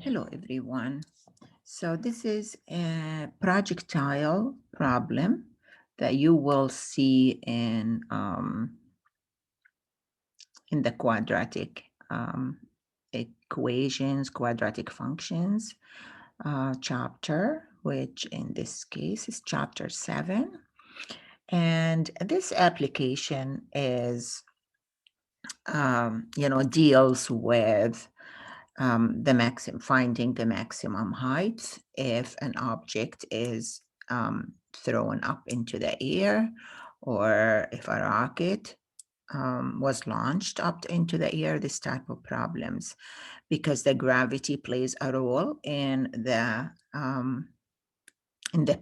Hello, everyone. So this is a projectile problem that you will see in the quadratic equations, quadratic functions chapter, which in this case is chapter 7. And this application is, deals with finding the maximum height if an object is thrown up into the air, or if a rocket was launched up into the air, this type of problems, because the gravity plays a role in the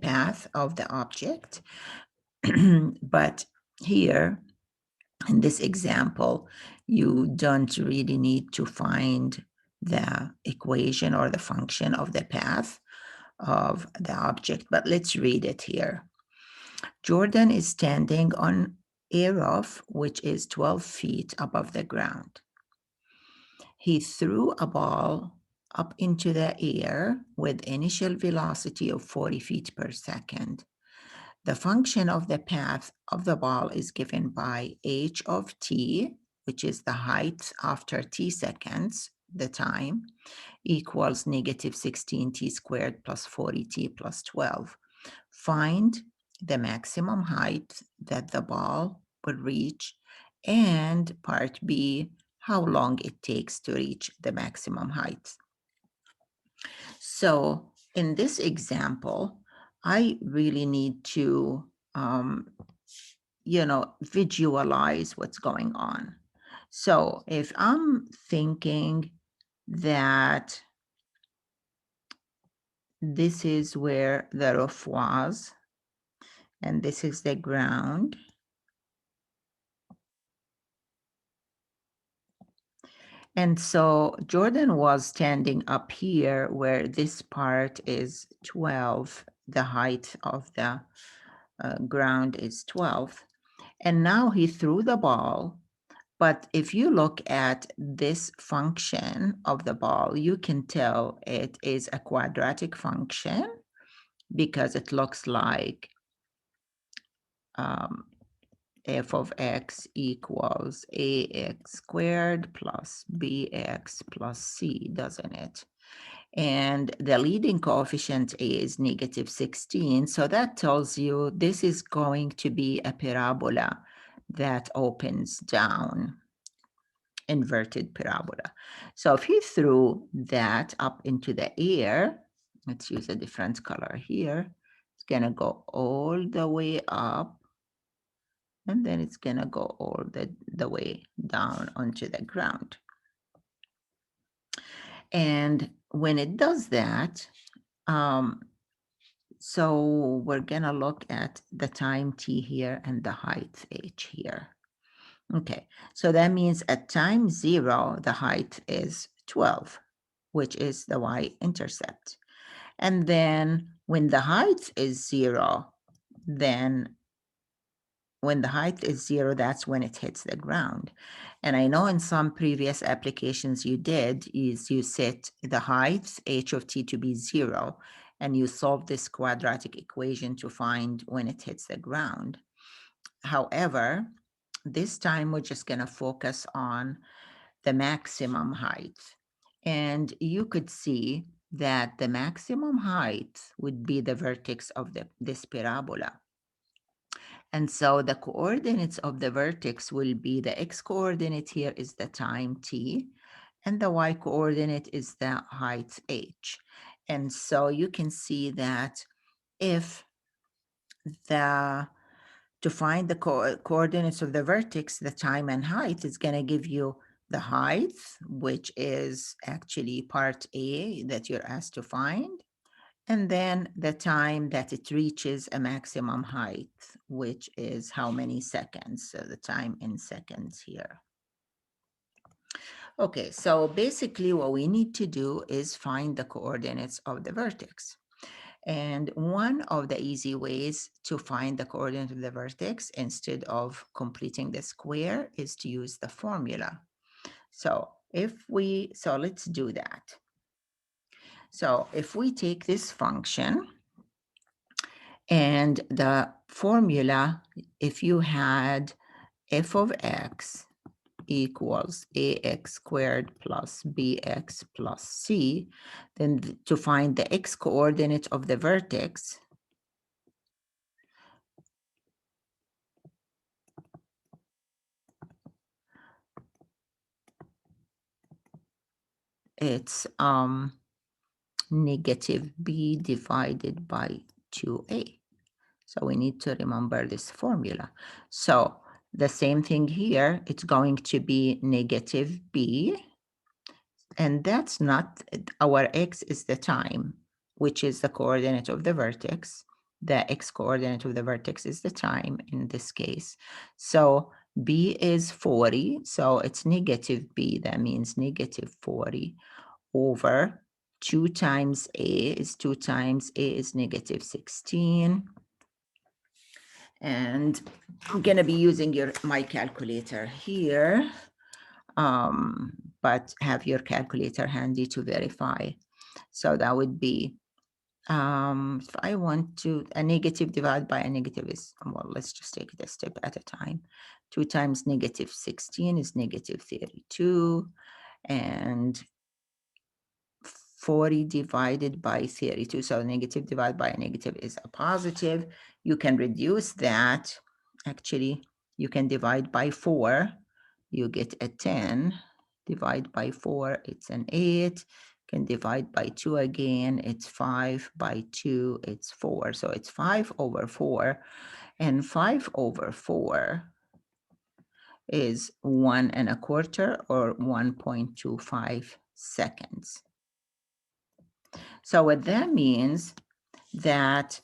path of the object. But here, in this example, you don't really need to find the equation or the function of the path of the object, but let's read it here. Jordan is standing on a roof, which is 12 feet above the ground. He threw a ball up into the air with initial velocity of 40 feet per second. The function of the path of the ball is given by h of t, which is the height after t seconds, the time, equals negative 16t squared plus 40t plus 12. Find the maximum height that the ball will reach, and part B, how long it takes to reach the maximum height. So in this example, I really need to, visualize what's going on. So if I'm thinking that this is where the roof was, and this is the ground, and so Jordan was standing up here where this part is 12, the height of the ground is 12. And now he threw the ball. But if you look at this function of the ball, you can tell it is a quadratic function because it looks like f of x equals ax squared plus bx plus c, doesn't it? And the leading coefficient a is negative 16. So that tells you this is going to be a parabola that opens down, inverted parabola. So if he threw that up into the air, let's use a different color here, it's going to go all the way up, and then it's going to go all the way down onto the ground. And when it does that, so we're going to look at the time t here and the height h here. Okay, so that means at time 0, the height is 12, which is the y-intercept. And then when the height is 0, then when the height is 0, that's when it hits the ground. And I know in some previous applications you did is you set the height h of t to be 0, and you solve this quadratic equation to find when it hits the ground. However, this time we're just going to focus on the maximum height. And you could see that the maximum height would be the vertex of this parabola. And so the coordinates of the vertex will be, the x coordinate here is the time t, and the y coordinate is the height h. And so you can see that if to find the coordinates of the vertex, the time and height is going to give you the height, which is actually part A that you're asked to find, and then the time that it reaches a maximum height, which is how many seconds, so the time in seconds here. Okay, so basically what we need to do is find the coordinates of the vertex. And one of the easy ways to find the coordinate of the vertex instead of completing the square is to use the formula. So let's do that. So if we take this function and the formula, if you had f of x equals ax squared plus bx plus c, then to find the x coordinate of the vertex, it's negative b divided by 2a. So we need to remember this formula. So the same thing here, it's going to be negative b, and that's not, our x is the time, which is the coordinate of the vertex. The x coordinate of the vertex is the time in this case. So b is 40, so it's negative b, that means negative 40 over 2 times a is 2 times a is negative 16. And I'm going to be using my calculator here, but have your calculator handy to verify. So that would be, if I want to, a negative divided by a negative is, well, let's just take it a step at a time. 2 times negative 16 is negative 32, and 40 divided by 32. So negative divided by a negative is a positive. You can reduce that. Actually, you can divide by 4. You get a 10. Divide by 4, it's an 8. Can divide by 2 again. It's 5. By 2, it's 4. So it's 5 over 4. And 5 over 4 is 1 1/4 or 1.25 seconds. So what that means that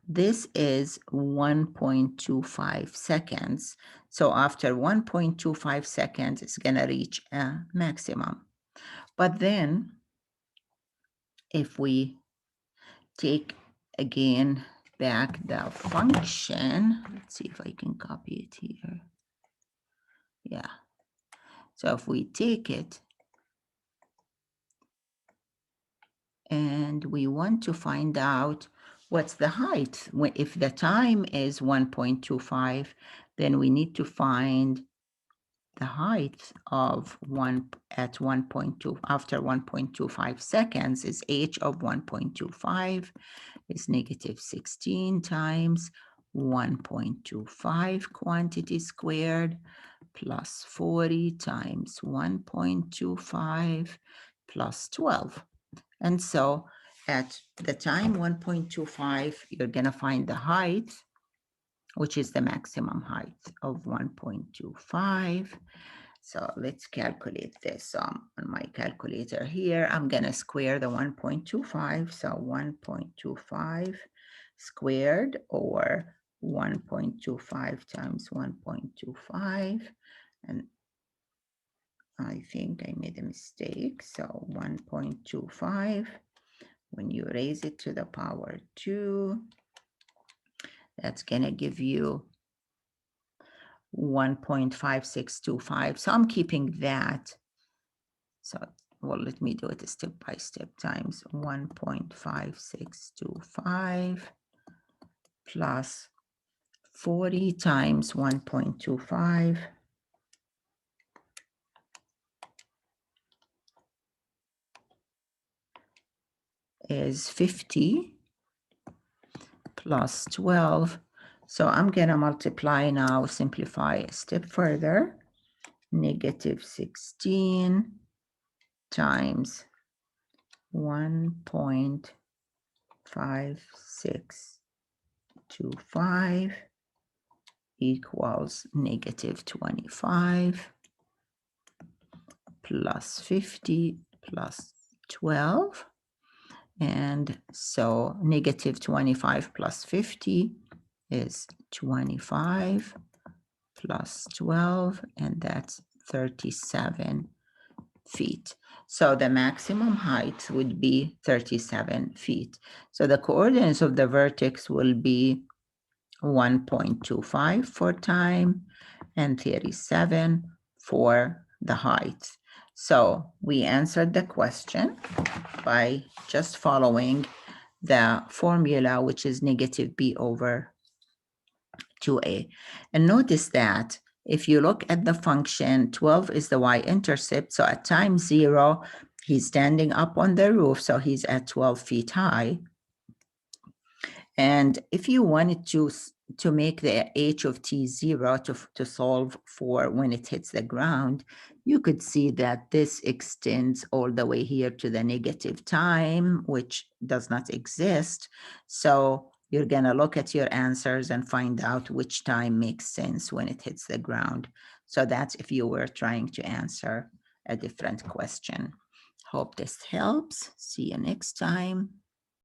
this is 1.25 seconds. So after 1.25 seconds, it's going to reach a maximum. But then if we take again back the function, let's see if I can copy it here. Yeah. So if we take it and we want to find out what's the height, if the time is 1.25, then we need to find the height of 1 at 1.2 after 1.25 seconds is h of 1.25 is negative 16 times 1.25 quantity squared plus 40 times 1.25 plus 12. And so at the time 1.25, you're going to find the height, which is the maximum height of 1.25. So let's calculate this on my calculator here. I'm going to square the 1.25. So 1.25 squared or 1.25 times 1.25. And I think I made a mistake. So 1.25, when you raise it to the power 2, that's going to give you 1.5625. So I'm keeping that. So, well, let me do it step by step times 1.5625 plus 40 times 1.25 is 50 plus 12. So I'm going to multiply now, simplify a step further. Negative 16 times 1.5625 equals negative 25 plus 50 plus 12. And so negative 25 plus 50 is 25 plus 12, and that's 37 feet. So the maximum height would be 37 feet. So the coordinates of the vertex will be 1.25 for time and 37 for the height. So we answered the question by just following the formula, which is negative b over 2a. And notice that if you look at the function, 12 is the y-intercept. So at time 0, he's standing up on the roof, so he's at 12 feet high. And if you wanted to make the h of t 0 to solve for when it hits the ground, you could see that this extends all the way here to the negative time, which does not exist. So you're going to look at your answers and find out which time makes sense when it hits the ground. So that's if you were trying to answer a different question. Hope this helps. See you next time.